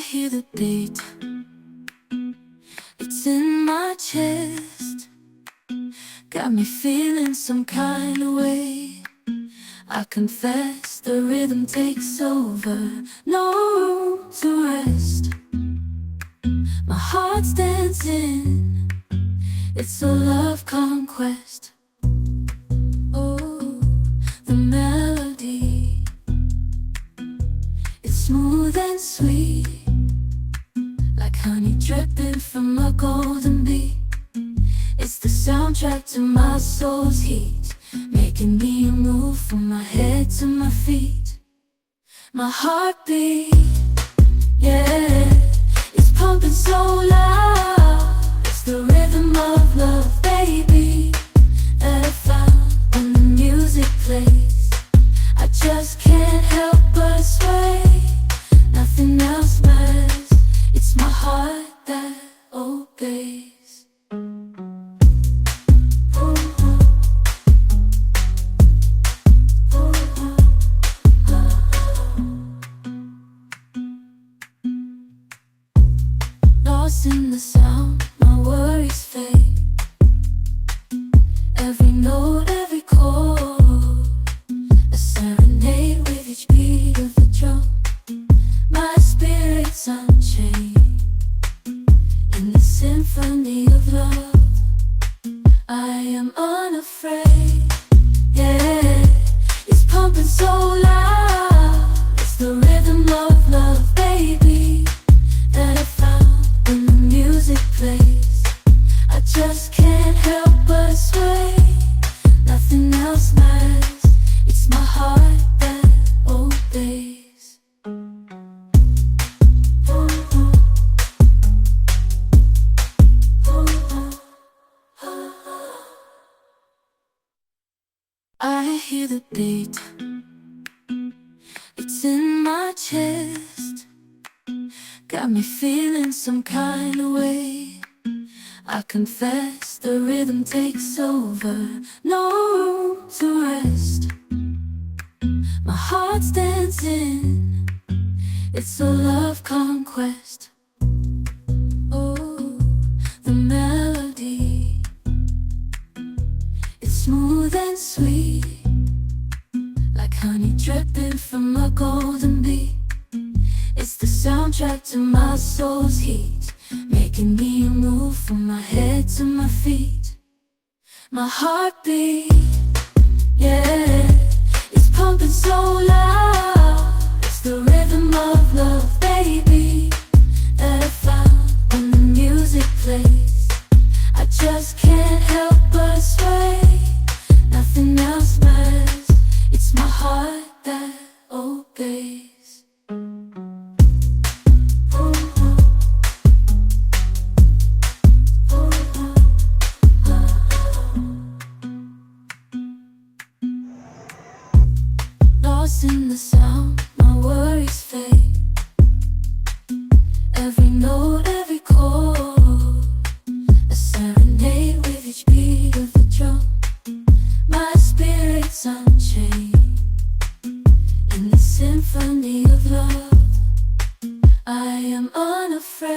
hear the beat, it's in my chest, got me feeling some kind of way. I confess the rhythm takes over, no room to rest. My heart's dancing, it's a love conquest. Oh, the melody, it's smooth and sweet, like honey dripping from a golden bee. It's the soundtrack to my soul's heat, making me move from my head to my feet. My heartbeat, yeah, it's pumping so loud. It's the rhythm of love, baby, that I found when the music plays. I just can't help but sway, nothing else matters. It's my heart that obeys. Lost in the sound, my worries fade. Every note, every chord, a serenade with each beat of the drum. My spirit's unchained in the symphony of love. I am unafraid, yeah, it's pumping so loud. It's the rhythm of love, baby, that I found when the music plays. I just can't help but sway, nothing else matters. It's my heart that obeys. I hear the beat, it's in my chest, got me feeling some kind of way. I confess the rhythm takes over, no room to rest. My heart's dancing, it's a love conquest. Oh, the melody, it's smooth and sweet, like honey dripping from a golden bee. It's the soundtrack to my soul's heat, making me move from my head to my feet. My heartbeat, yeah, it's pumping so loud. It's the rhythm of love, baby, that I found when the music plays. I just can't help but sway, nothing else matters. It's my heart that obeys. Lost in the sound, my worries fade. Every note, every chord, a serenade with each beat of the drum. My spirit's unchained in the symphony of love. I am unafraid.